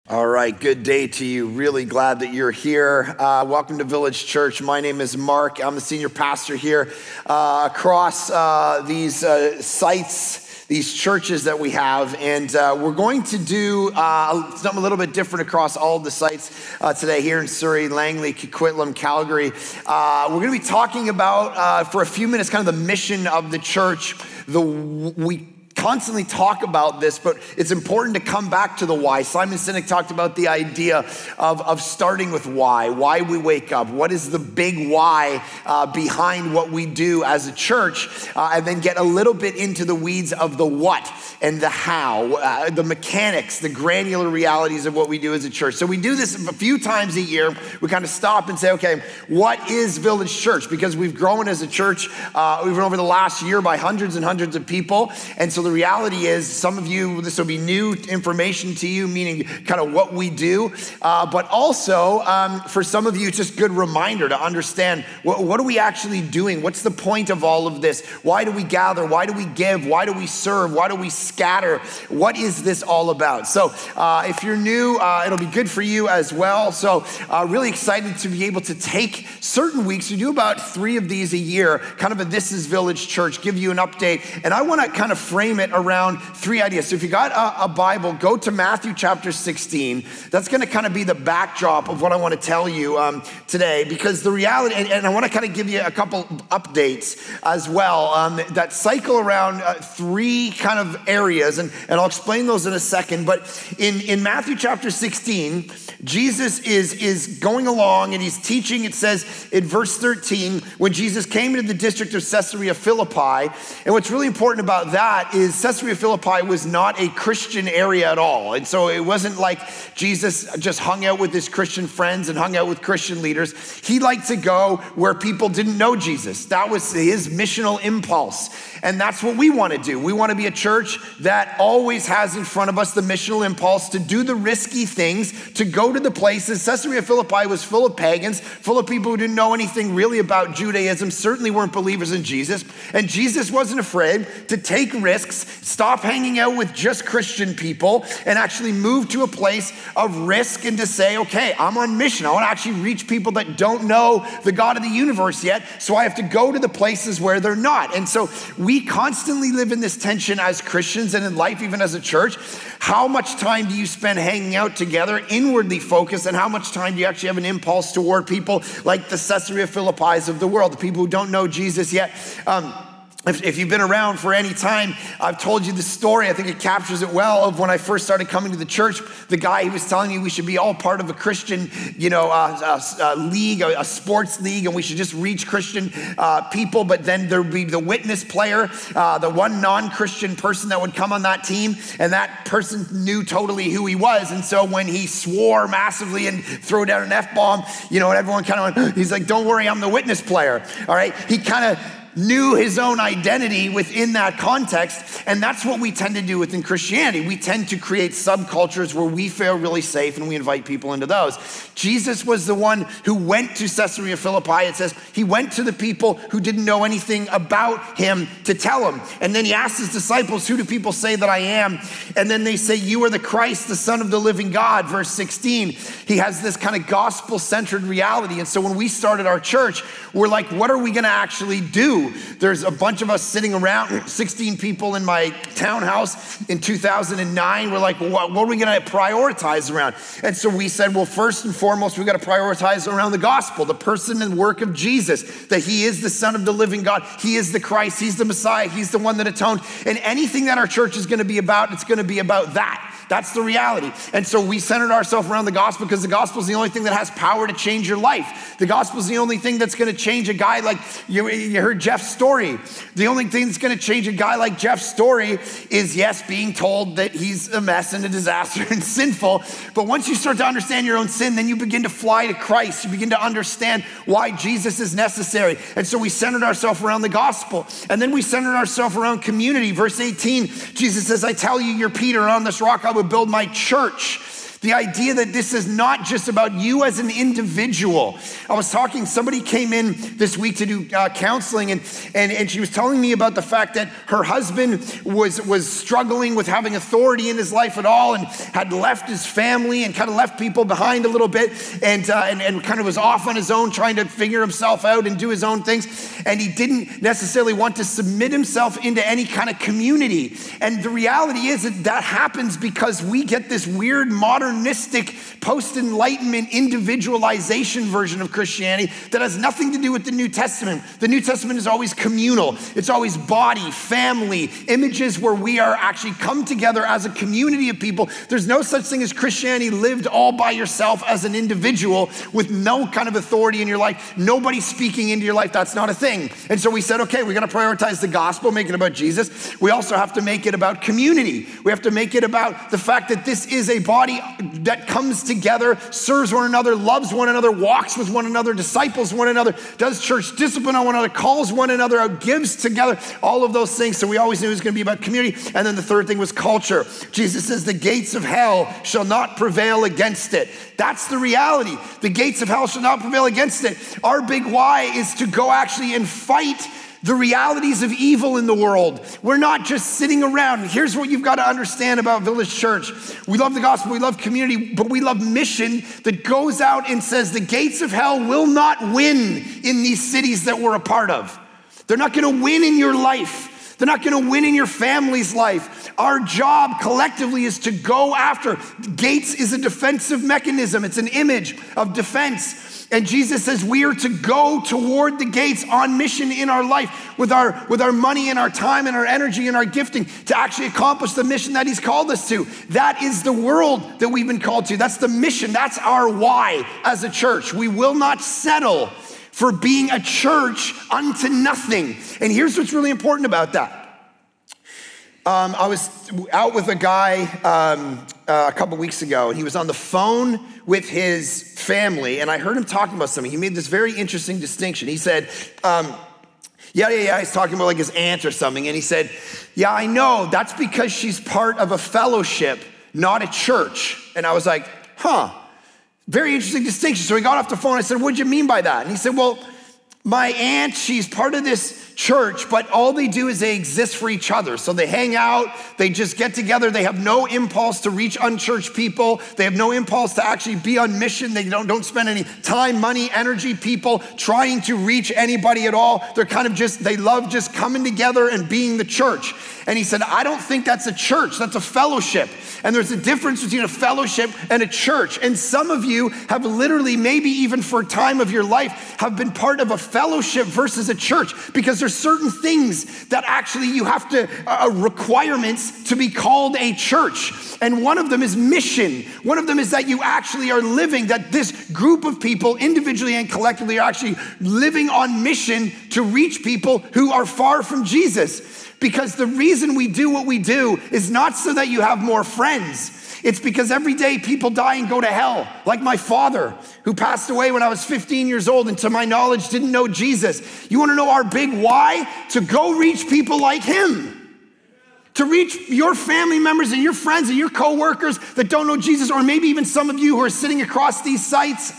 All right, good day to you. Really glad that you're here. Welcome to Village Church. My name is Mark. I'm the senior pastor here across these sites, these churches that we have. And we're going to do something a little bit different across all of the sites today here in Surrey, Langley, Coquitlam, Calgary. We're going to be talking about, for a few minutes, kind of the mission of the church. We constantly talk about this, but it's important to come back to the why. Simon Sinek talked about the idea of starting with why we wake up. What is the big why behind what we do as a church? And then get a little bit into the weeds of the what and the how, the mechanics, the granular realities of what we do as a church. So we do this a few times a year. We kind of stop and say, okay, what is Village Church? Because we've grown as a church even over the last year by hundreds and hundreds of people. And so the reality is, some of you, this will be new information to you, meaning kind of what we do. But also, for some of you, it's just a good reminder to understand, what are we actually doing? What's the point of all of this? Why do we gather? Why do we give? Why do we serve? Why do we scatter? What is this all about? So if you're new, it'll be good for you as well. So really excited to be able to take certain weeks. We do about 3 of these a year, kind of a This is Village Church, give you an update. And I want to kind of frame it around 3 ideas. So if you got a Bible, go to Matthew chapter 16. That's going to kind of be the backdrop of what I want to tell you today, because the reality, and I want to kind of give you a couple updates as well that cycle around 3 kind of areas, and I'll explain those in a second. But in Matthew chapter 16, Jesus is going along and he's teaching. It says in verse 13, when Jesus came into the district of Caesarea Philippi, and what's really important about that is Caesarea Philippi was not a Christian area at all. And so it wasn't like Jesus just hung out with his Christian friends and hung out with Christian leaders. He liked to go where people didn't know Jesus. That was his missional impulse. And that's what we want to do. We want to be a church that always has in front of us the missional impulse to do the risky things, to go to the places. Caesarea Philippi was full of pagans, full of people who didn't know anything really about Judaism, certainly weren't believers in Jesus. And Jesus wasn't afraid to take risks, stop hanging out with just Christian people, and actually move to a place of risk and to say, okay, I'm on mission. I want to actually reach people that don't know the God of the universe yet, so I have to go to the places where they're not. And so we constantly live in this tension as Christians and in life, even as a church. How much time do you spend hanging out together, inwardly focused, and how much time do you actually have an impulse toward people like the Caesarea Philippis of the world, the people who don't know Jesus yet? If you've been around for any time, I've told you the story. I think it captures it well of when I first started coming to the church. The guy, he was telling me we should be all part of a Christian, league, a sports league, and we should just reach Christian people. But then there'd be the witness player, the one non-Christian person that would come on that team, and that person knew totally who he was. And so when he swore massively and threw down an F-bomb, and everyone kind of went, he's like, "Don't worry, I'm the witness player." All right, he kind of knew his own identity within that context. And that's what we tend to do within Christianity. We tend to create subcultures where we feel really safe and we invite people into those. Jesus was the one who went to Caesarea Philippi. It says he went to the people who didn't know anything about him to tell him. And then he asked his disciples, "Who do people say that I am?" And then they say, "You are the Christ, the Son of the living God." Verse 16, he has this kind of gospel-centered reality. And so when we started our church, we're like, what are we going to actually do? There's a bunch of us sitting around, 16 people in my townhouse in 2009. We're like, what are we going to prioritize around? And so we said, well, first and foremost, we got to prioritize around the gospel, the person and work of Jesus, that he is the Son of the living God. He is the Christ. He's the Messiah. He's the one that atoned. And anything that our church is going to be about, it's going to be about that. That's the reality. And so we centered ourselves around the gospel because the gospel is the only thing that has power to change your life. The gospel is the only thing that's going to change a guy like, you heard Jeff's story. The only thing that's going to change a guy like Jeff's story is, yes, being told that he's a mess and a disaster and sinful. But once you start to understand your own sin, then you begin to fly to Christ. You begin to understand why Jesus is necessary. And so we centered ourselves around the gospel. And then we centered ourselves around community. Verse 18, Jesus says, "I tell you, you're Peter, and on this rock I will build my church." The idea that this is not just about you as an individual. I was talking, somebody came in this week to do counseling, and she was telling me about the fact that her husband was struggling with having authority in his life at all, and had left his family and kind of left people behind a little bit, and kind of was off on his own trying to figure himself out and do his own things. And he didn't necessarily want to submit himself into any kind of community. And the reality is that happens because we get this weird modernistic, post-enlightenment, individualization version of Christianity that has nothing to do with the New Testament. The New Testament is always communal. It's always body, family, images where we are actually come together as a community of people. There's no such thing as Christianity lived all by yourself as an individual with no kind of authority in your life, nobody speaking into your life. That's not a thing. And so we said, okay, we're going to prioritize the gospel, make it about Jesus. We also have to make it about community. We have to make it about the fact that this is a body that comes together, serves one another, loves one another, walks with one another, disciples one another, does church discipline on one another, calls one another out, gives together, all of those things. So we always knew it was going to be about community. And then the third thing was culture. Jesus says the gates of hell shall not prevail against it. That's the reality. The gates of hell shall not prevail against it. Our big why is to go actually and fight the realities of evil in the world. We're not just sitting around. Here's what you've got to understand about Village Church. We love the gospel, we love community, but we love mission that goes out and says the gates of hell will not win in these cities that we're a part of. They're not going to win in your life. They're not going to win in your family's life. Our job collectively is to go after. Gates is a defensive mechanism. It's an image of defense. And Jesus says we are to go toward the gates on mission in our life with our money and our time and our energy and our gifting to actually accomplish the mission that he's called us to. That is the world that we've been called to. That's the mission. That's our why as a church. We will not settle for being a church unto nothing. And here's what's really important about that. I was out with a guy a couple weeks ago, and he was on the phone with his family, and I heard him talking about something. He made this very interesting distinction. He said, he's talking about like his aunt or something, and he said, yeah, I know, that's because she's part of a fellowship, not a church. And I was like, very interesting distinction. So he got off the phone, I said, what'd you mean by that? And he said, well, my aunt, she's part of this church, but all they do is they exist for each other. So they hang out, they just get together. They have no impulse to reach unchurched people. They have no impulse to actually be on mission. They don't spend any time, money, energy, people trying to reach anybody at all. They're kind of they love just coming together and being the church. And he said, I don't think that's a church, that's a fellowship. And there's a difference between a fellowship and a church. And some of you have literally, maybe even for a time of your life, have been part of a fellowship versus a church, because there's certain things that actually you have to, requirements to be called a church. And one of them is mission. One of them is that you actually are living, that this group of people individually and collectively are actually living on mission to reach people who are far from Jesus. Because the reason we do what we do is not so that you have more friends. It's because every day people die and go to hell. Like my father, who passed away when I was 15 years old and to my knowledge didn't know Jesus. You want to know our big why? To go reach people like him. To reach your family members and your friends and your coworkers that don't know Jesus, or maybe even some of you who are sitting across these sites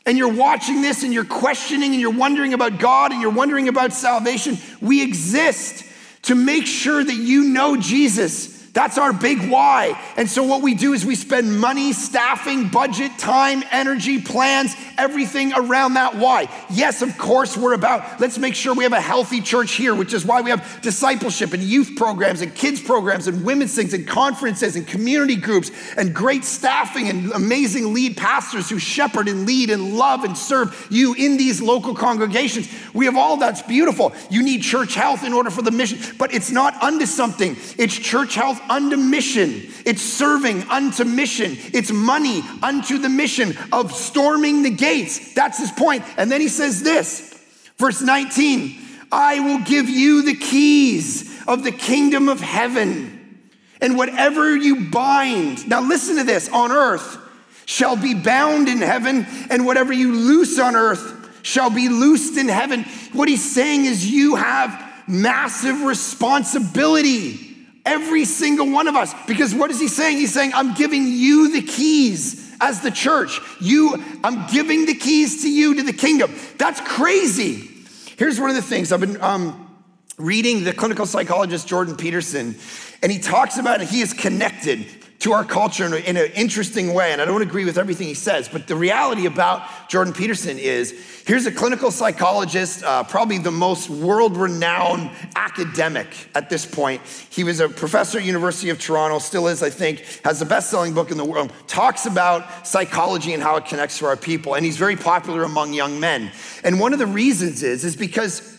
and you're watching this and you're questioning and you're wondering about God and you're wondering about salvation. We exist to make sure that you know Jesus. That's our big why. And so what we do is we spend money, staffing, budget, time, energy, plans, everything around that why. Yes, of course, we're about, let's make sure we have a healthy church here, which is why we have discipleship and youth programs and kids programs and women's things and conferences and community groups and great staffing and amazing lead pastors who shepherd and lead and love and serve you in these local congregations. We have all that's beautiful. You need church health in order for the mission, but it's not unto something. It's church health unto mission. It's serving unto mission. It's money unto the mission of storming the gates. That's his point. And then he says this, verse 19, I will give you the keys of the kingdom of heaven, and whatever you bind, now listen to this, on earth shall be bound in heaven, and whatever you loose on earth shall be loosed in heaven. What he's saying is you have massive responsibility Every single one of us. Because what is he saying? He's saying, I'm giving you the keys as the church. I'm giving the keys to you to the kingdom. That's crazy. Here's one of the things. I've been reading the clinical psychologist Jordan Peterson, and he talks about he is connected to our culture in an interesting way. And I don't agree with everything he says, but the reality about Jordan Peterson is, here's a clinical psychologist, probably the most world-renowned academic at this point. He was a professor at University of Toronto, still is, I think, has the best-selling book in the world, talks about psychology and how it connects to our people. And he's very popular among young men. And one of the reasons is because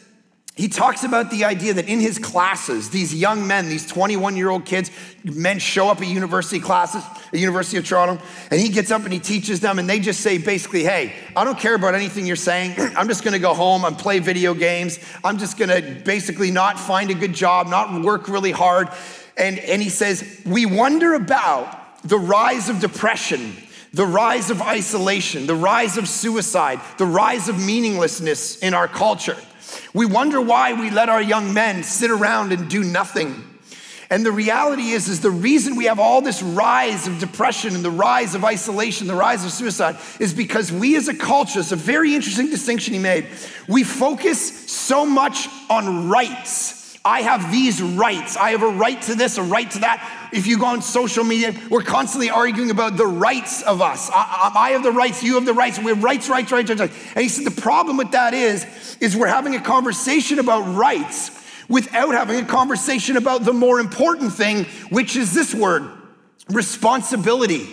he talks about the idea that in his classes, these young men, these 21-year-old kids, men show up at university classes, at University of Toronto, and he gets up and he teaches them, and they just say basically, hey, I don't care about anything you're saying. I'm just gonna go home and play video games. I'm just gonna basically not find a good job, not work really hard. And he says, we wonder about the rise of depression, the rise of isolation, the rise of suicide, the rise of meaninglessness in our culture. We wonder why we let our young men sit around and do nothing. And the reality is the reason we have all this rise of depression and the rise of isolation, the rise of suicide, is because we as a culture, it's a very interesting distinction he made, we focus so much on rights. I have these rights. I have a right to this, a right to that. If you go on social media, we're constantly arguing about the rights of us. I have the rights, you have the rights. We have rights. And he said the problem with that is we're having a conversation about rights without having a conversation about the more important thing, which is this word, responsibility.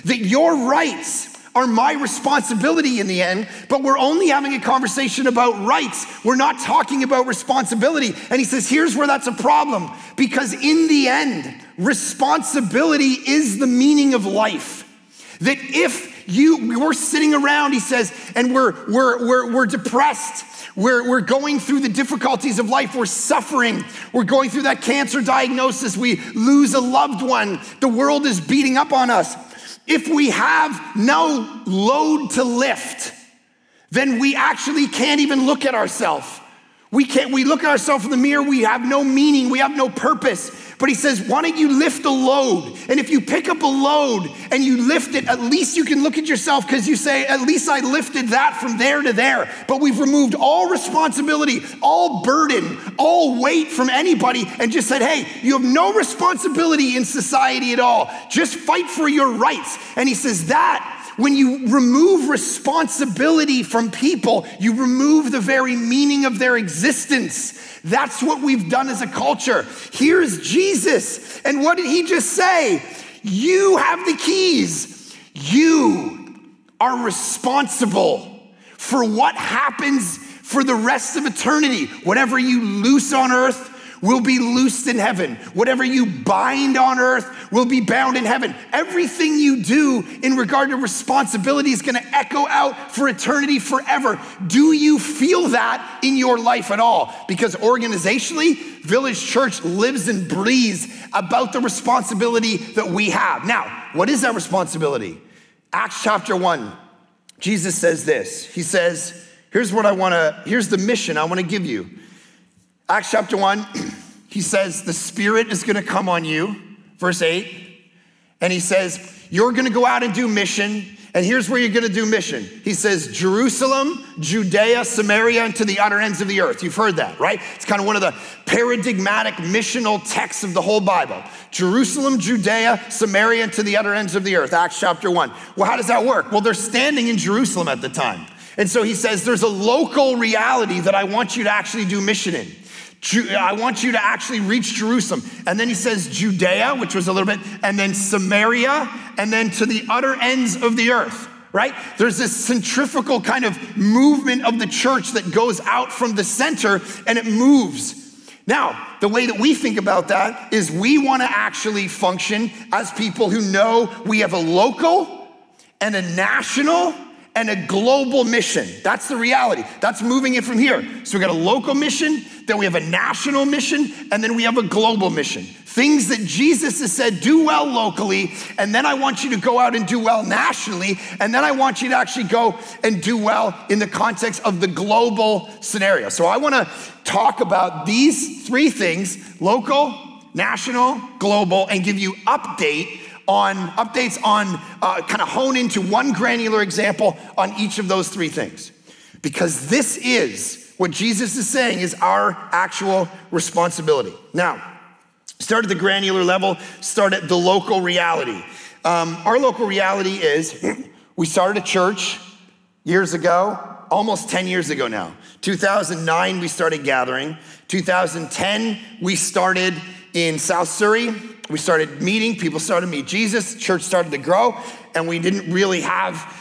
That your rights are my responsibility in the end, but we're only having a conversation about rights. We're not talking about responsibility. And he says, here's where that's a problem, because in the end, responsibility is the meaning of life. That if we're sitting around, he says, and we're depressed, we're going through the difficulties of life, we're suffering, we're going through that cancer diagnosis, we lose a loved one, the world is beating up on us. If we have no load to lift, then we actually can't even look at ourselves. We look at ourselves in the mirror, we have no meaning, we have no purpose. But he says, why don't you lift a load? And if you pick up a load and you lift it, at least you can look at yourself because you say, at least I lifted that from there to there. But we've removed all responsibility, all burden, all weight from anybody and just said, hey, you have no responsibility in society at all. Just fight for your rights. And he says that when you remove responsibility from people, you remove the very meaning of their existence. That's what we've done as a culture. Here's Jesus. And what did he just say? You have the keys. You are responsible for what happens for the rest of eternity. Whatever you loose on earth will be loosed in heaven. Whatever you bind on earth will be bound in heaven. Everything you do in regard to responsibility is gonna echo out for eternity forever. Do you feel that in your life at all? Because organizationally, Village Church lives and breathes about the responsibility that we have. Now, what is that responsibility? Acts chapter 1, Jesus says this. He says, here's the mission I wanna give you. Acts chapter 1, he says, the Spirit is gonna come on you, verse 8, and he says, you're gonna go out and do mission, and here's where you're gonna do mission. He says, Jerusalem, Judea, Samaria, and to the utter ends of the earth. You've heard that, right? It's kind of one of the paradigmatic missional texts of the whole Bible. Jerusalem, Judea, Samaria, and to the utter ends of the earth, Acts chapter 1. Well, how does that work? Well, they're standing in Jerusalem at the time. And so he says, there's a local reality that I want you to actually do mission in. I want you to actually reach Jerusalem. And then he says Judea, which was a little bit, and then Samaria, and then to the utter ends of the earth, right? There's this centrifugal kind of movement of the church that goes out from the center and it moves. Now, the way that we think about that is we want to actually function as people who know we have a local and a national and a global mission. That's the reality. That's moving it from here. So we got a local mission, then we have a national mission, and then we have a global mission. Things that Jesus has said, do well locally, and then I want you to go out and do well nationally, and then I want you to actually go and do well in the context of the global scenario. So I wanna talk about these three things: local, national, global, and give you updates on kind of hone into one granular example on each of those three things. Because this is what Jesus is saying is our actual responsibility. Now, start at the granular level, start at the local reality. Our local reality is we started a church years ago, almost 10 years ago now. 2009, we started gathering. 2010, we started in South Surrey. We started meeting, people started to meet Jesus, church started to grow, and we didn't really have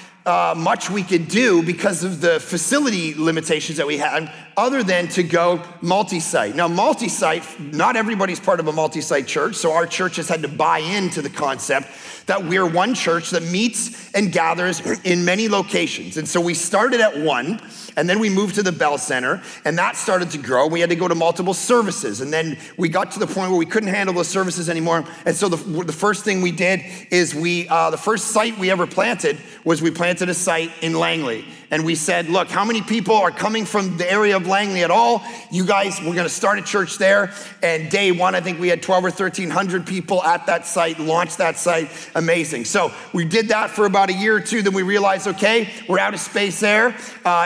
much we could do because of the facility limitations that we had, other than to go multi-site. Now, multi-site, not everybody's part of a multi-site church, so our church has had to buy into the concept that we're one church that meets and gathers in many locations. And so we started at one, and then we moved to the Bell Center, and that started to grow. We had to go to multiple services, and then we got to the point where we couldn't handle those services anymore. And so the first thing we did is the first site we ever planted was we planted a site in Langley. And we said, look, how many people are coming from the area of Langley at all? You guys, we're gonna start a church there. And day one, I think we had 12 or 1,300 people at that site, launched that site, amazing. So we did that for about a year or two, then we realized, okay, we're out of space there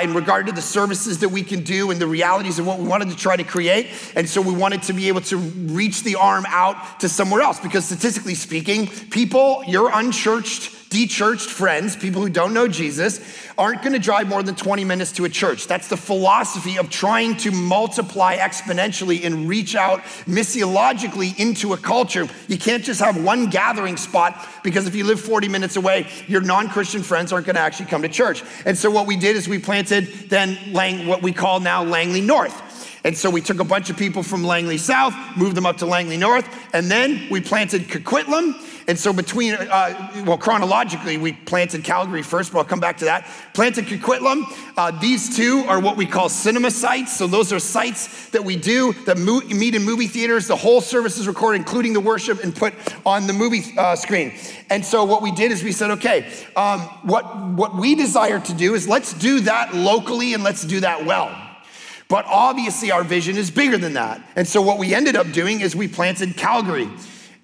in regard to the services that we can do and the realities of what we wanted to try to create. And so we wanted to be able to reach the arm out to somewhere else, because statistically speaking, people, your unchurched, de-churched friends, people who don't know Jesus, aren't gonna drive more than 20 minutes to a church. That's the philosophy of trying to multiply exponentially and reach out missiologically into a culture. You can't just have one gathering spot, because if you live 40 minutes away, your non-Christian friends aren't gonna actually come to church. And so what we did is we planted then what we call now Langley North. And so we took a bunch of people from Langley South, moved them up to Langley North, and then we planted Coquitlam. And so between, chronologically, we planted Calgary first, but I'll come back to that. Planted Coquitlam. These two are what we call cinema sites. So those are sites that we do that meet in movie theaters. The whole service is recorded, including the worship, and put on the movie screen. And so what we did is we said, okay, what we desire to do is let's do that locally and let's do that well. But obviously our vision is bigger than that. And so what we ended up doing is we planted Calgary.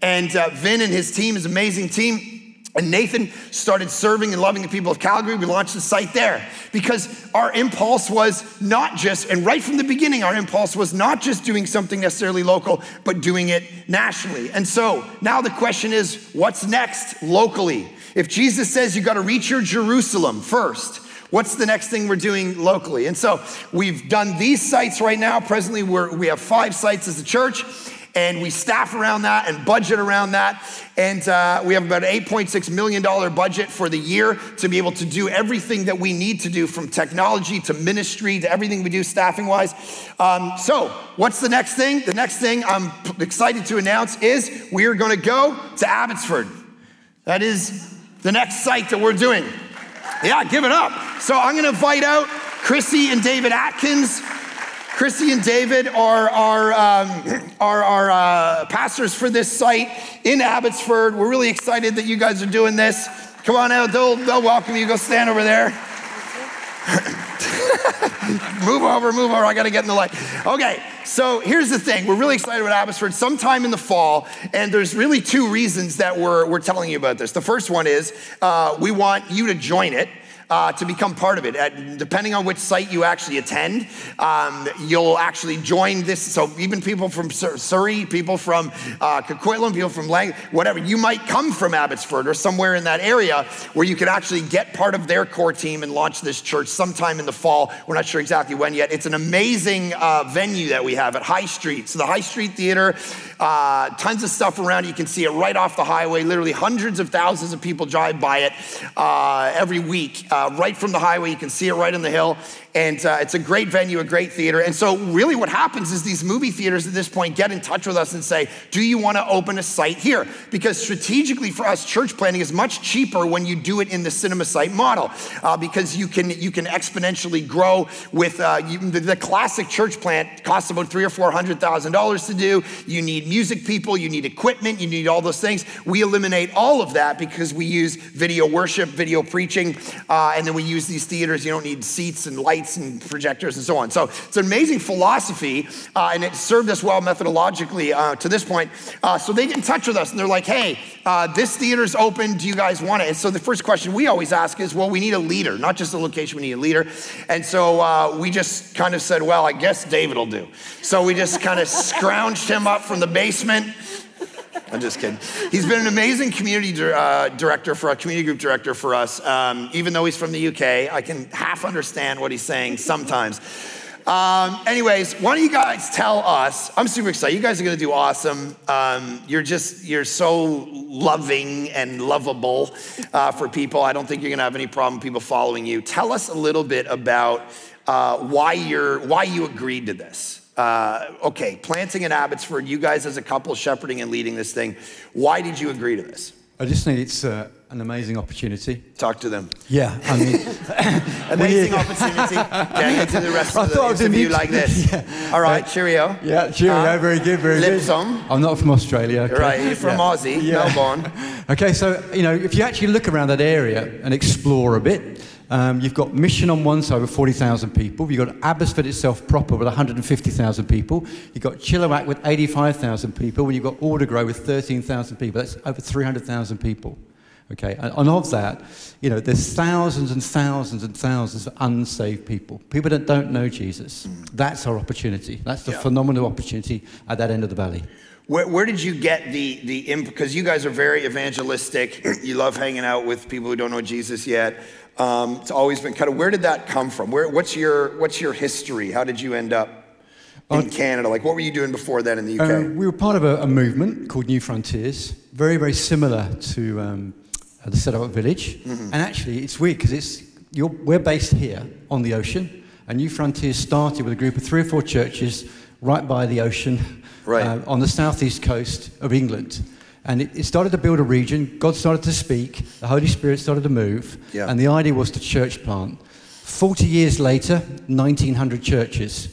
And Vin and his team, his amazing team, and Nathan started serving and loving the people of Calgary. We launched the site there because our impulse was not just, and right from the beginning, our impulse was not just doing something necessarily local, but doing it nationally. And so now the question is, what's next locally? If Jesus says you gotta reach your Jerusalem first, what's the next thing we're doing locally? And so we've done these sites right now. Presently, we have 5 sites as a church, and we staff around that and budget around that. And we have about an $8.6 million budget for the year to be able to do everything that we need to do, from technology to ministry to everything we do staffing wise. So what's the next thing? The next thing I'm excited to announce is we are gonna go to Abbotsford. That is the next site that we're doing. Yeah, give it up. So I'm gonna invite out Chrissy and David Atkins. Chrissy and David are our pastors for this site in Abbotsford. We're really excited that you guys are doing this. Come on out, they'll welcome you. Go stand over there. Move over, I gotta get in the light. Okay, so here's the thing. We're really excited about Abbotsford sometime in the fall, and there's really 2 reasons that we're telling you about this. The first one is we want you to join it. To become part of it. Depending on which site you actually attend, you'll actually join this. So even people from Surrey, people from Coquitlam, people from Langley, whatever, you might come from Abbotsford or somewhere in that area where you could actually get part of their core team and launch this church sometime in the fall. We're not sure exactly when yet. It's an amazing venue that we have at High Street. So the High Street Theater, tons of stuff around. You can see it right off the highway. Literally hundreds of thousands of people drive by it every week. Right from the highway, you can see it right on the hill. And it's a great venue, a great theater. And so really what happens is these movie theaters at this point get in touch with us and say, do you want to open a site here? Because strategically for us, church planting is much cheaper when you do it in the cinema site model, because you can exponentially grow with the classic church plant costs about $300,000 or $400,000 to do. You need music people, you need equipment, you need all those things. We eliminate all of that because we use video worship, video preaching, and then we use these theaters. You don't need seats and lights lights and projectors and so on. So it's an amazing philosophy, and it served us well methodologically to this point. So they get in touch with us, and they're like, hey, this theater's open. Do you guys want it? And so the first question we always ask is, well, we need a leader, not just a location, we need a leader. And so we just kind of said, well, I guess David will do. So we just kind of scrounged him up from the basement. I'm just kidding. He's been an amazing community director for a community group director for us. Even though he's from the UK, I can half understand what he's saying sometimes. Anyways, why don't you guys tell us? I'm super excited. You guys are going to do awesome. You're so loving and lovable for people. I don't think you're going to have any problem with people following you. Tell us a little bit about why you agreed to this. Okay, planting in Abbotsford, you guys as a couple shepherding and leading this thing. Why did you agree to this? I just think it's an amazing opportunity. Talk to them. Yeah, I mean... amazing opportunity. Getting into the rest of the interview like this. Yeah. All right, cheerio. Yeah, cheerio, very good, very good. Lipsum. I'm not from Australia. Okay. Right, you're from Aussie, Melbourne. Okay, so, if you actually look around that area and explore a bit, you've got Mission on one side with 40,000 people. You've got Abbotsford itself proper with 150,000 people. You've got Chilliwack with 85,000 people. And you've got Aldergrove with 13,000 people. That's over 300,000 people. Okay, and of that, there's thousands and thousands and thousands of unsaved people. People that don't know Jesus. That's our opportunity. That's the phenomenal opportunity at that end of the valley. Where did you get the because you guys are very evangelistic. You love hanging out with people who don't know Jesus yet. It's always been kind of, where did that come from? What's your history? How did you end up in Canada? Like, what were you doing before then in the UK? We were part of a movement called New Frontiers, very, very similar to the Set Up Village. Mm-hmm. And actually, it's weird because we're based here on the ocean, and New Frontiers started with a group of 3 or 4 churches right by the ocean, right. On the southeast coast of England. And it started to build a region. God started to speak. The Holy Spirit started to move. Yeah. And the idea was to church plant. 40 years later, 1,900 churches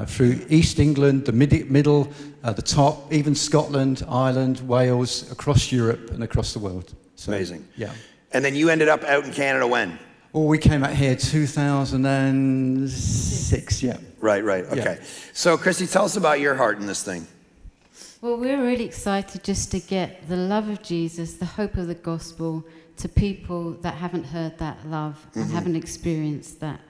through East England, the middle, the top, even Scotland, Ireland, Wales, across Europe and across the world. So, amazing. Yeah. And then you ended up out in Canada when? Well, we came out here 2006, yeah. Right, okay. Yeah. So, Christy, tell us about your heart in this thing. Well, we're really excited just to get the love of Jesus, the hope of the gospel, to people that haven't heard that love and haven't experienced that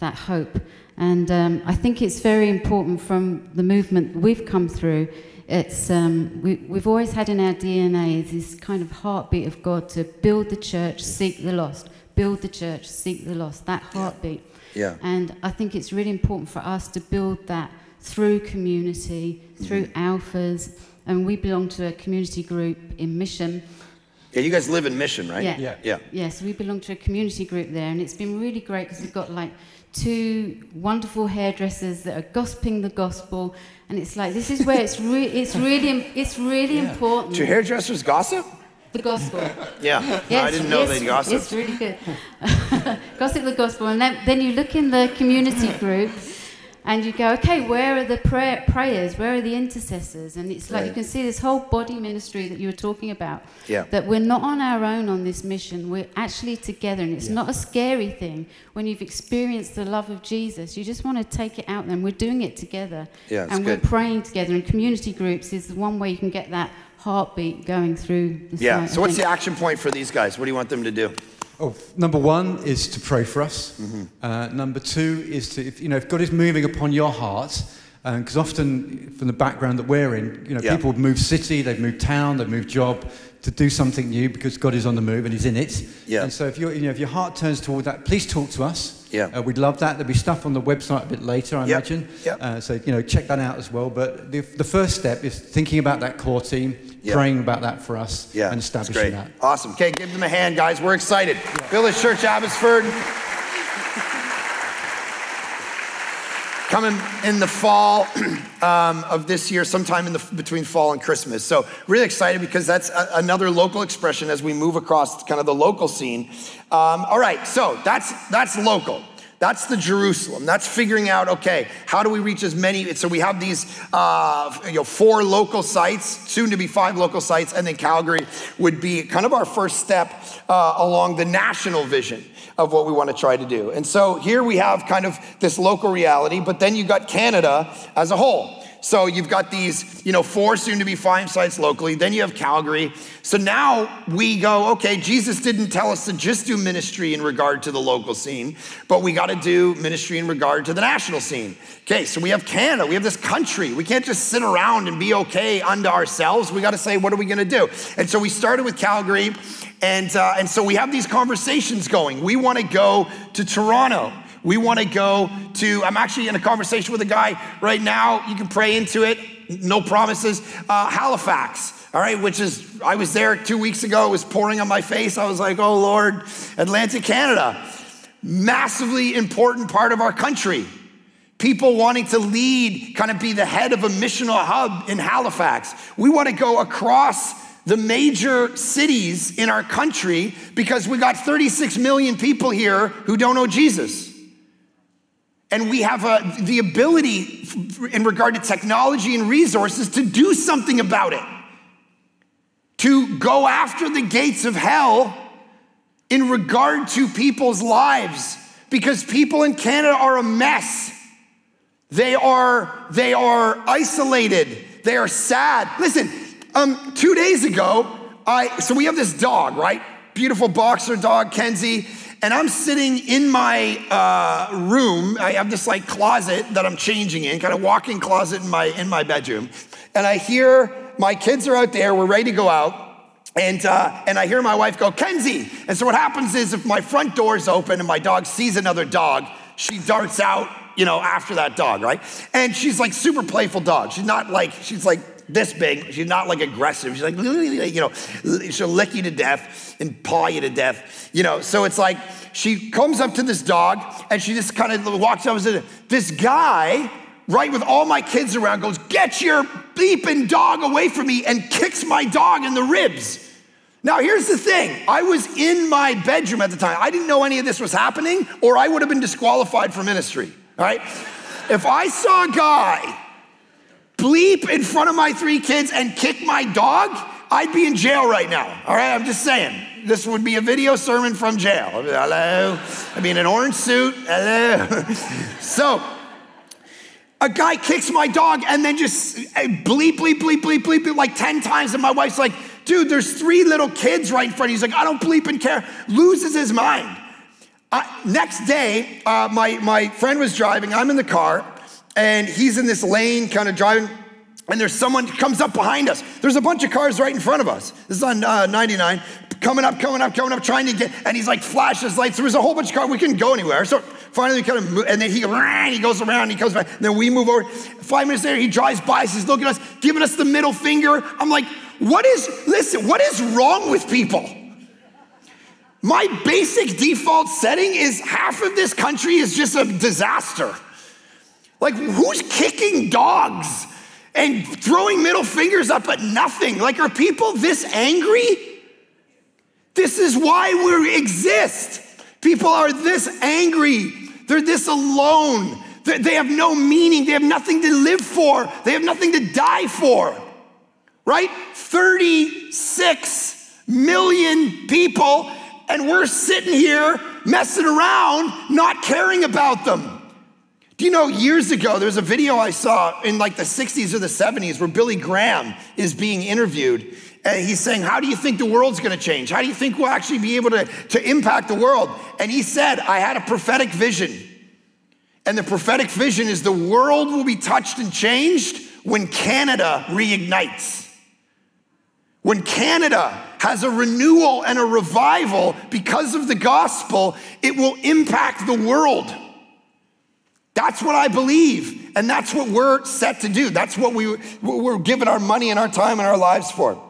hope. And I think it's very important from the movement we've come through. It's we've always had in our DNA this kind of heartbeat of God to build the church, seek the lost. Build the church, seek the lost. That heartbeat. Yeah. And I think it's really important for us to build that through community, through alphas, and we belong to a community group in Mission. Yeah, you guys live in Mission, right? Yeah. So we belong to a community group there, and it's been really great because we've got like 2 wonderful hairdressers that are gossiping the gospel, and it's like this is where it's really important. Do hairdressers gossip? The gospel. Yeah. Yes, I didn't know they gossiped. It's really good. Gossip the gospel, and then you look in the community group. And you go, okay, where are the prayers? Where are the intercessors? And it's like you can see this whole body ministry that you were talking about. Yeah. That we're not on our own on this mission. We're actually together. And it's not a scary thing. When you've experienced the love of Jesus, you just want to take it out there. And we're doing it together. Yeah, and we're praying together. And community groups is the one way you can get that heartbeat going through the site. So what's the action point for these guys? What do you want them to do? Oh, number 1 is to pray for us. Number 2 is to, if God is moving upon your heart, because often from the background that we're in, people move city, they've moved town, they've moved job to do something new because God is on the move and He's in it. Yeah. And so if your heart turns toward that, please talk to us. Yeah. We'd love that. There'll be stuff on the website a bit later, I imagine. Yep. So check that out as well. But the first step is thinking about that core team. Praying about that for us and establishing that. Awesome. Okay, give them a hand, guys. We're excited. Village Church Abbotsford. Coming in the fall of this year, sometime between fall and Christmas. So really excited because that's another local expression as we move across kind of the local scene. All right, so that's local. That's the Jerusalem. That's figuring out, okay, how do we reach as many? So we have these 4 local sites, soon to be 5 local sites, and then Calgary would be kind of our first step along the national vision of what we want to try to do. And so here we have kind of this local reality, but then you've got Canada as a whole. So you've got these, 4 soon to be 5 sites locally. Then you have Calgary. So now we go, okay, Jesus didn't tell us to just do ministry in regard to the local scene, but we got to do ministry in regard to the national scene. Okay, so we have Canada. We have this country. We can't just sit around and be okay unto ourselves. We got to say, what are we going to do? And so we started with Calgary, and so we have these conversations going. We want to go to Toronto. We want to go to, I'm actually in a conversation with a guy right now. You can pray into it, no promises. Halifax, all right, I was there 2 weeks ago. It was pouring on my face. I was like, oh Lord, Atlantic Canada. Massively important part of our country. People wanting to lead, kind of be the head of a missional hub in Halifax. We want to go across the major cities in our country because we got 36 million people here who don't know Jesus. And we have the ability in regard to technology and resources to do something about it. To go after the gates of hell in regard to people's lives. Because people in Canada are a mess. They are isolated. They are sad. Listen, 2 days ago, so we have this dog, right? Beautiful boxer dog, Kenzie. And I'm sitting in my room. I have this closet that I'm changing in, kind of walk-in closet in my bedroom. And I hear my kids are out there. We're ready to go out. And I hear my wife go, Kenzie. And so what happens is if my front door is open and my dog sees another dog, she darts out, after that dog, right? And she's super playful dog. She's this big. She's not aggressive. She's she'll lick you to death and paw you to death. So it's she comes up to this dog and she just kind of walks up and says, this guy, right, with all my kids around, goes, get your bleeping dog away from me, and kicks my dog in the ribs. Now, here's the thing. I was in my bedroom at the time. I didn't know any of this was happening, or I would have been disqualified for ministry, all right? If I saw a guy bleep in front of my 3 kids and kick my dog, I'd be in jail right now, all right? I'm just saying. This would be a video sermon from jail. Hello? I'd be in an orange suit. Hello? So, a guy kicks my dog and then just bleep, bleep, bleep, bleep, bleep, bleep 10 times. And my wife's like, dude, there's 3 little kids right in front of you. He's like, I don't bleep and care. Loses his mind. Next day, my friend was driving. I'm in the car. And he's in this lane kind of driving, and there's someone comes up behind us. There's a bunch of cars right in front of us. This is on 99, coming up, trying to get, and he's flashes lights. There was a whole bunch of cars. We couldn't go anywhere. So finally we kind of move, and then he goes around, he comes back, and then we move over. 5 minutes later, he drives by, he's looking at us, giving us the middle finger. I'm like, what is wrong with people? My basic default setting is half of this country is just a disaster. Who's kicking dogs and throwing middle fingers up at nothing? Are people this angry? This is why we exist. People are this angry. They're this alone. They have no meaning. They have nothing to live for. They have nothing to die for, right? 36 million people, and we're sitting here messing around, not caring about them. Do you know, years ago, there was a video I saw in the 60s or the 70s where Billy Graham is being interviewed. And he's saying, how do you think the world's gonna change? How do you think we'll actually be able to impact the world? And he said, I had a prophetic vision. And the prophetic vision is the world will be touched and changed when Canada reignites. When Canada has a renewal and a revival because of the gospel, it will impact the world. That's what I believe, and that's what we're set to do. That's what we're giving our money and our time and our lives for.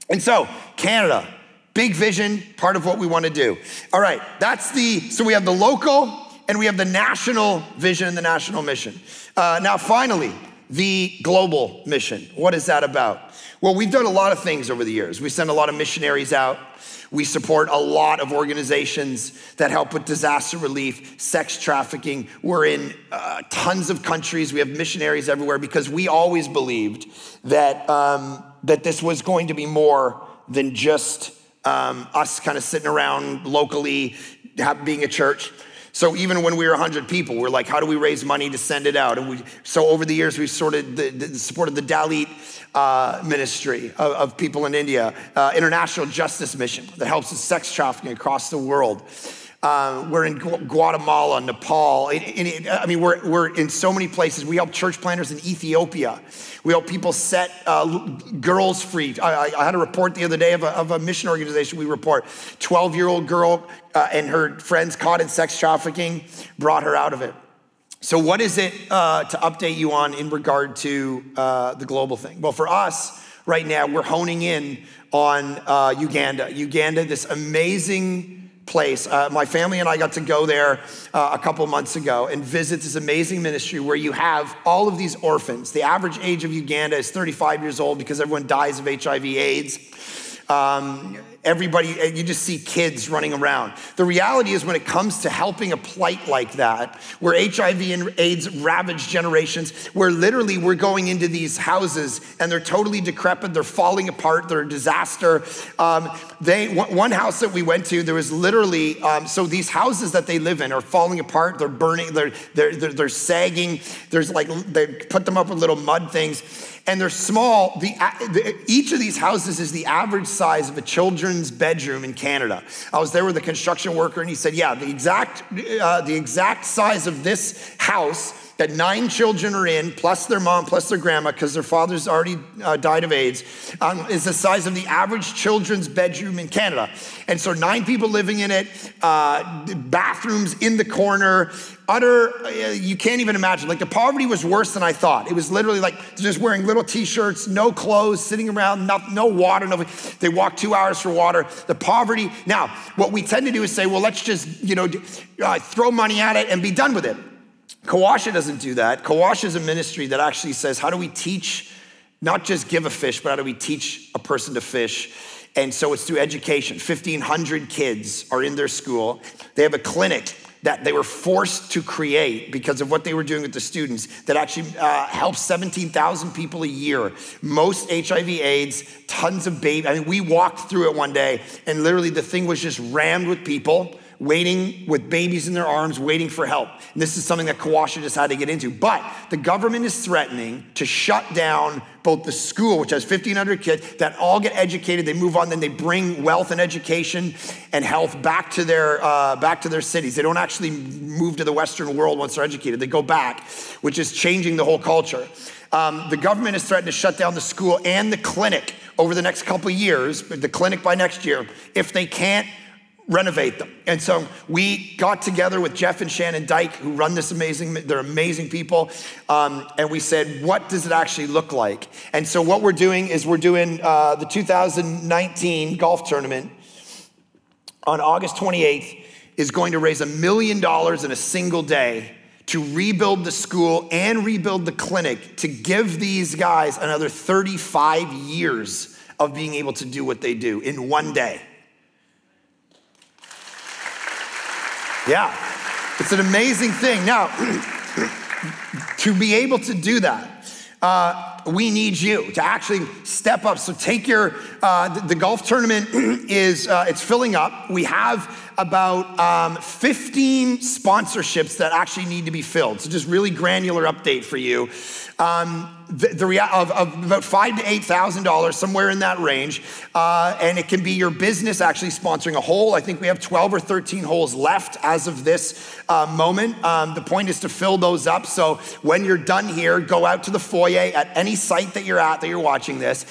And so, Canada, big vision, part of what we want to do. All right, so we have the local and we have the national vision and the national mission. Now, finally, the global mission. What is that about? Well, we've done a lot of things over the years. We send a lot of missionaries out. We support a lot of organizations that help with disaster relief, sex trafficking. We're in tons of countries. We have missionaries everywhere because we always believed that, that this was going to be more than just us kind of sitting around locally, being a church. So even when we were 100 people, we're like, how do we raise money to send it out? And so over the years, we've supported the Dalit ministry of people in India, International Justice Mission that helps with sex trafficking across the world. We're in Guatemala, Nepal. I mean, we're in so many places. We help church planters in Ethiopia. We help people set girls free. I had a report the other day of a mission organization we report. 12-year-old girl and her friends caught in sex trafficking, brought her out of it. So what is it to update you on in regard to the global thing? Well, for us right now, we're honing in on Uganda. Uganda, this amazing place. My family and I got to go there a couple months ago and visit this amazing ministry where you have all of these orphans. The average age of Uganda is 35 years old because everyone dies of HIV/AIDS. Everybody, you just see kids running around. The reality is when it comes to helping a plight like that, where HIV and AIDS ravage generations, where literally we're going into these houses and they're totally decrepit, they're falling apart, they're a disaster. One house that we went to, there was literally, so these houses that they live in are falling apart, they're burning, they're sagging, there's like, they put them up with little mud things. And they're small. Each of these houses is the average size of a children's bedroom in Canada. I was there with a construction worker and he said, yeah, the exact size of this house that 9 children are in, plus their mom, plus their grandma, because their father's already died of AIDS, is the size of the average children's bedroom in Canada. And so 9 people living in it, bathrooms in the corner, you can't even imagine. Like the poverty was worse than I thought. It was literally like just wearing little t-shirts, no clothes, sitting around, no water, nothing. They walk 2 hours for water. The poverty. Now, what we tend to do is say, well, let's just, throw money at it and be done with it. CoWash doesn't do that. CoWash is a ministry that actually says, how do we teach, not just give a fish, but how do we teach a person to fish? And so it's through education. 1,500 kids are in their school. They have a clinic that they were forced to create because of what they were doing with the students that actually helps 17,000 people a year. Most HIV/AIDS, tons of babies. I mean, we walked through it one day and literally the thing was just rammed with people waiting with babies in their arms, waiting for help. And this is something that CoWash just had to get into. But the government is threatening to shut down both the school, which has 1,500 kids that all get educated, they move on, then they bring wealth and education and health back to their cities. They don't actually move to the Western world once they're educated. They go back, which is changing the whole culture. The government is threatening to shut down the school and the clinic over the next couple of years, the clinic by next year, if they can't renovate them. And so we got together with Jeff and Shannon Dyke, who run this they're amazing people. And we said, what does it actually look like? And so what we're doing is we're doing the 2019 golf tournament on August 28th is going to raise $1 million in a single day to rebuild the school and rebuild the clinic to give these guys another 35 years of being able to do what they do in one day. Yeah, it's an amazing thing. Now, to be able to do that, we need you to actually step up. So take your, the golf tournament it's filling up. We have about 15 sponsorships that actually need to be filled. So just really granular update for you. Of about $5,000 to $8,000, somewhere in that range. And it can be your business actually sponsoring a hole. I think we have 12 or 13 holes left as of this moment. The point is to fill those up. So when you're done here, go out to the foyer at any site that you're at, that you're watching this.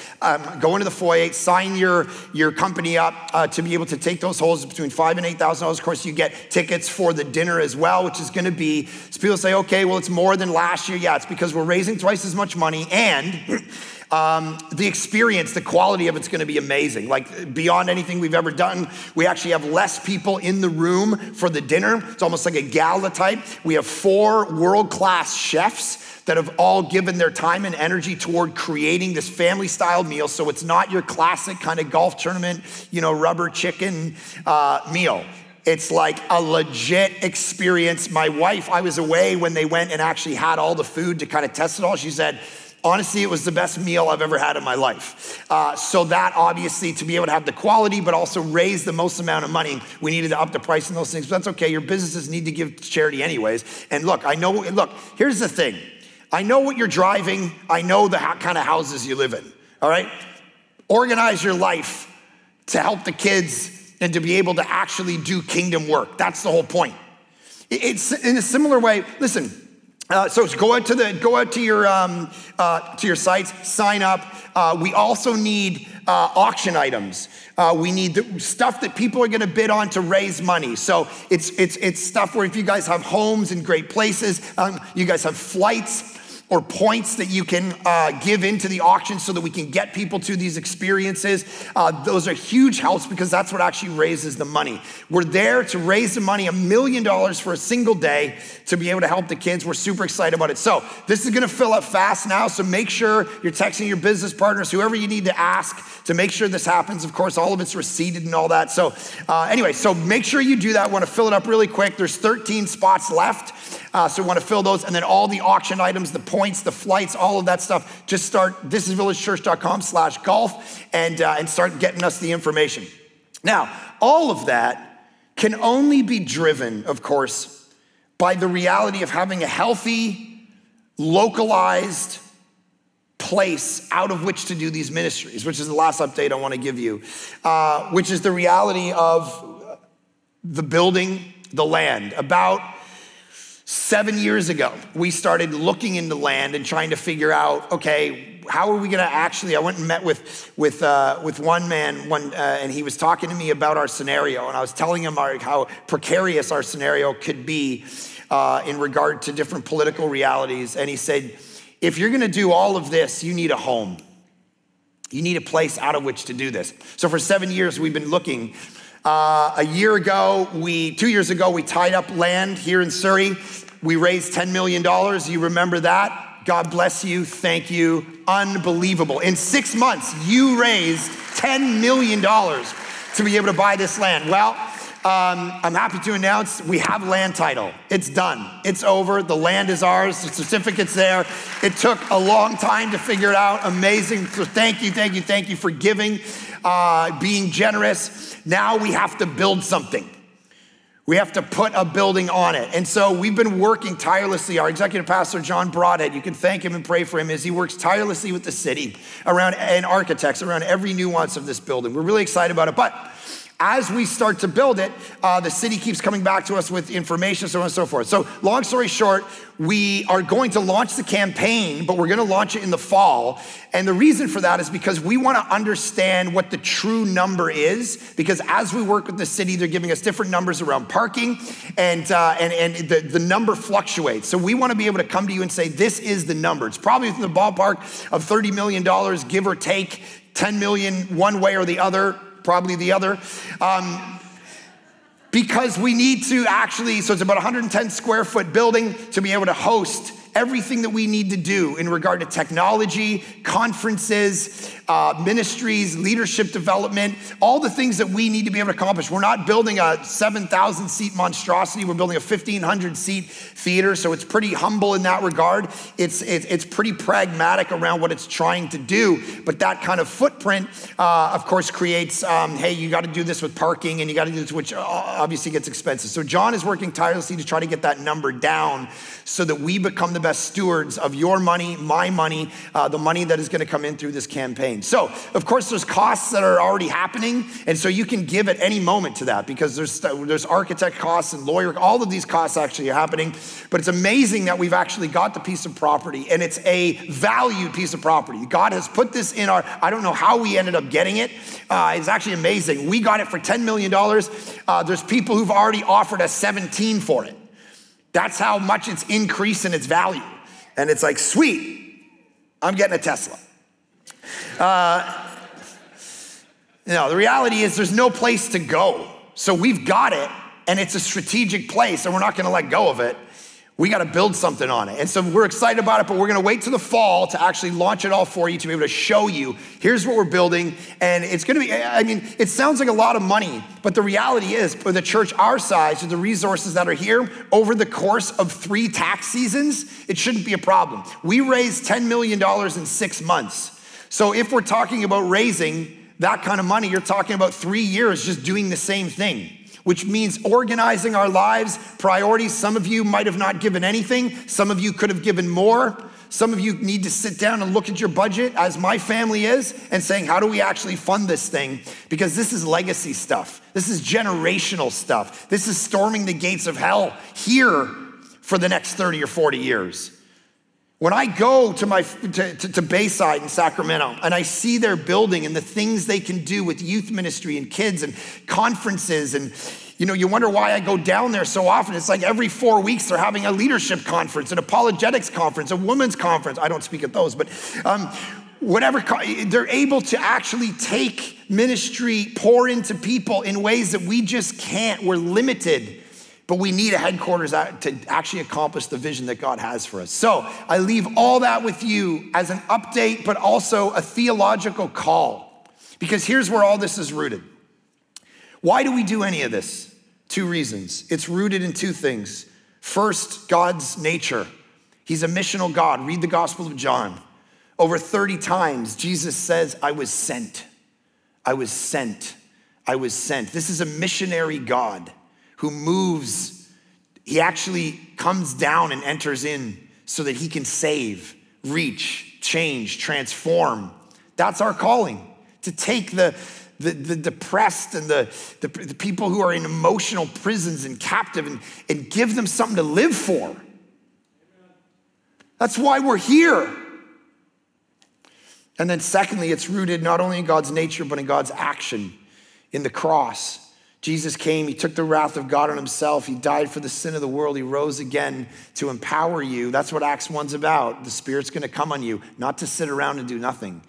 Go into the foyer, sign your company up to be able to take those holes between $5,000 and $8,000. Of course, you get tickets for the dinner as well, which is going to be, so people say, okay, well, it's more than last year. Yeah, it's because we're raising twice as much money. And The experience, the quality of it's gonna be amazing. Like beyond anything we've ever done. We actually have less people in the room for the dinner. It's almost like a gala type. We have 4 world-class chefs that have all given their time and energy toward creating this family-style meal. So it's not your classic kind of golf tournament, rubber chicken meal. It's like a legit experience. My wife, I was away when they went and actually had all the food to kind of test it all. She said, honestly, it was the best meal I've ever had in my life. So that obviously, to be able to have the quality, but also raise the most amount of money, we needed to up the price on those things. But that's okay, your businesses need to give to charity anyways. And look, here's the thing. I know what you're driving. I know the kind of houses you live in, all right? Organize your life to help the kids and to be able to actually do kingdom work. That's the whole point. It's in a similar way. Listen, so go out to your sites, sign up. We also need auction items. We need the stuff that people are gonna bid on to raise money. So it's stuff where if you guys have homes in great places, you guys have flights or points that you can give into the auction so that we can get people to these experiences. Those are huge helps because that's what actually raises the money. We're there to raise the money, $1 million for a single day to be able to help the kids. We're super excited about it. So this is gonna fill up fast now, so make sure you're texting your business partners, whoever you need to ask to make sure this happens. Of course, all of it's receipted and all that. So anyway, so make sure you do that. We wanna fill it up really quick. There's 13 spots left. So we want to fill those, and then all the auction items, the points, the flights, all of that stuff, just start thisisvillagechurch.com/golf and start getting us the information. Now, all of that can only be driven, of course, by the reality of having a healthy, localized place out of which to do these ministries, which is the last update I want to give you, which is the reality of the building, the land. About 7 years ago, we started looking into land and trying to figure out, okay, how are we gonna actually, I went and met with one man, and he was talking to me about our scenario, and I was telling him how precarious our scenario could be in regard to different political realities, and he said, if you're gonna do all of this, you need a home. You need a place out of which to do this. So for 7 years, we've been looking. 2 years ago, we tied up land here in Surrey. We raised $10 million. You remember that? God bless you. Thank you. Unbelievable. In 6 months, you raised $10 million to be able to buy this land. Well, I'm happy to announce we have land title. It's done. It's over. The land is ours. The certificate's there. It took a long time to figure it out. Amazing. So thank you for giving, being generous. Now we have to build something. We have to put a building on it. And so we've been working tirelessly. Our executive pastor, John Broadhead, you can thank him and pray for him as he works tirelessly with the city and architects around every nuance of this building. We're really excited about it. But as we start to build it, the city keeps coming back to us with information, so on and so forth. So long story short, we are going to launch the campaign, but we're gonna launch it in the fall. And the reason for that is because we wanna understand what the true number is, because as we work with the city, they're giving us different numbers around parking, and the number fluctuates. So we wanna be able to come to you and say, this is the number. It's probably in the ballpark of $30 million, give or take, 10 million one way or the other, probably the other, because we need to actually, so it's about 110 square foot building to be able to host everything that we need to do in regard to technology, conferences, ministries, leadership development, all the things that we need to be able to accomplish. We're not building a 7,000 seat monstrosity. We're building a 1,500 seat theater. So it's pretty humble in that regard. It's pretty pragmatic around what it's trying to do. But that kind of footprint, of course, creates, hey, you got to do this with parking and you got to do this, which obviously gets expensive. So John is working tirelessly to try to get that number down so that we become the best stewards of your money, my money, the money that is going to come in through this campaign. So, of course, there's costs that are already happening, and so you can give at any moment to that because there's architect costs and lawyer, all of these costs actually are happening. But it's amazing that we've actually got the piece of property, and it's a valued piece of property. God has put this in our, I don't know how we ended up getting it. It's actually amazing. We got it for $10 million. There's people who've already offered us 17 for it. That's how much it's increased in its value. And it's like, sweet, I'm getting a Tesla. The reality is there's no place to go. So we've got it, and it's a strategic place, and we're not gonna let go of it. We got to build something on it. And so we're excited about it, but we're going to wait till the fall to actually launch it all for you, to be able to show you, here's what we're building. And it's going to be, it sounds like a lot of money, but the reality is, for the church our size, with the resources that are here, over the course of 3 tax seasons, it shouldn't be a problem. We raised $10 million in 6 months. So if we're talking about raising that kind of money, you're talking about 3 years just doing the same thing, which means organizing our lives, priorities. Some of you might have not given anything. Some of you could have given more. Some of you need to sit down and look at your budget, as my family is, and saying, how do we actually fund this thing? Because this is legacy stuff. This is generational stuff. This is storming the gates of hell here for the next 30 or 40 years. When I go to Bayside in Sacramento and I see their building and the things they can do with youth ministry and kids and conferences, and you wonder why I go down there so often. It's like every 4 weeks they're having a leadership conference, an apologetics conference, a women's conference. I don't speak at those, but whatever. They're able to actually take ministry, pour into people in ways that we just can't. We're limited. But we need a headquarters to actually accomplish the vision that God has for us. So I leave all that with you as an update, but also a theological call. Because here's where all this is rooted. Why do we do any of this? 2 reasons. It's rooted in 2 things. First, God's nature. He's a missional God. Read the Gospel of John. Over 30 times, Jesus says, I was sent. I was sent. I was sent. This is a missionary God who moves. He actually comes down and enters in so that he can save, reach, change, transform. That's our calling, to take the depressed and the people who are in emotional prisons and captive and give them something to live for. That's why we're here. And then secondly, it's rooted not only in God's nature, but in God's action in the cross. Jesus came, he took the wrath of God on himself. He died for the sin of the world. He rose again to empower you. That's what Acts 1's about. The Spirit's gonna come on you, not to sit around and do nothing.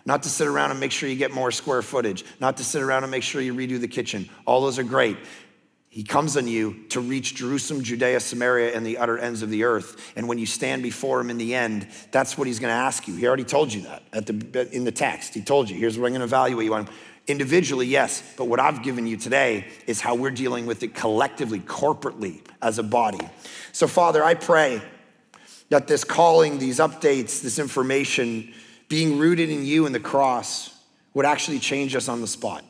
Not to sit around and make sure you get more square footage. Not to sit around and make sure you redo the kitchen. All those are great. He comes on you to reach Jerusalem, Judea, Samaria, and the utter ends of the earth. And when you stand before him in the end, that's what he's gonna ask you. He already told you that in the text. He told you, here's what I'm gonna evaluate you on. Individually, yes, but what I've given you today is how we're dealing with it collectively, corporately, as a body. So Father, I pray that this calling, these updates, this information, being rooted in you and the cross, would actually change us on the spot.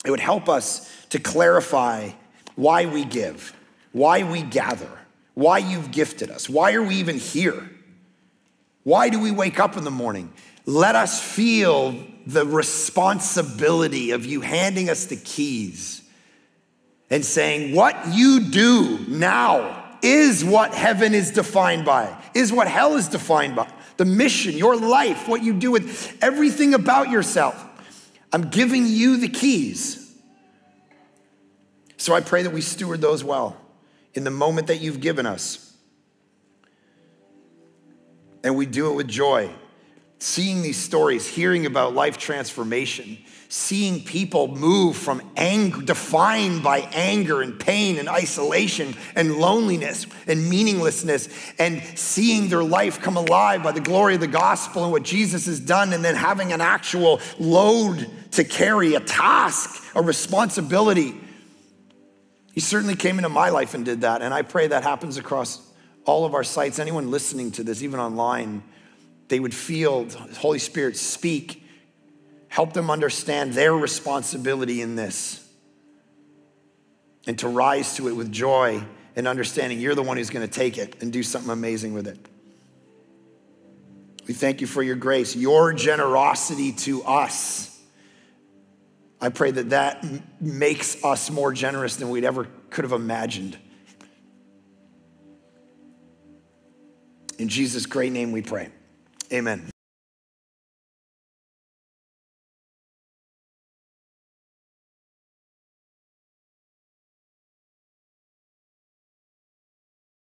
It would help us to clarify why we give, why we gather, why you've gifted us, why are we even here? Why do we wake up in the morning? Let us feel the responsibility of you handing us the keys and saying, what you do now is what heaven is defined by, is what hell is defined by. The mission, your life, what you do with everything about yourself. I'm giving you the keys. So I pray that we steward those well in the moment that you've given us. And we do it with joy. Seeing these stories, hearing about life transformation, seeing people move from anger, defined by anger and pain and isolation and loneliness and meaninglessness, and seeing their life come alive by the glory of the gospel and what Jesus has done, and then having an actual load to carry, a task, a responsibility. He certainly came into my life and did that, and I pray that happens across all of our sites. Anyone listening to this, even online, they would feel the Holy Spirit speak, help them understand their responsibility in this, and to rise to it with joy and understanding you're the one who's gonna take it and do something amazing with it. We thank you for your grace, your generosity to us. I pray that that makes us more generous than we'd ever could have imagined. In Jesus' great name we pray. Amen.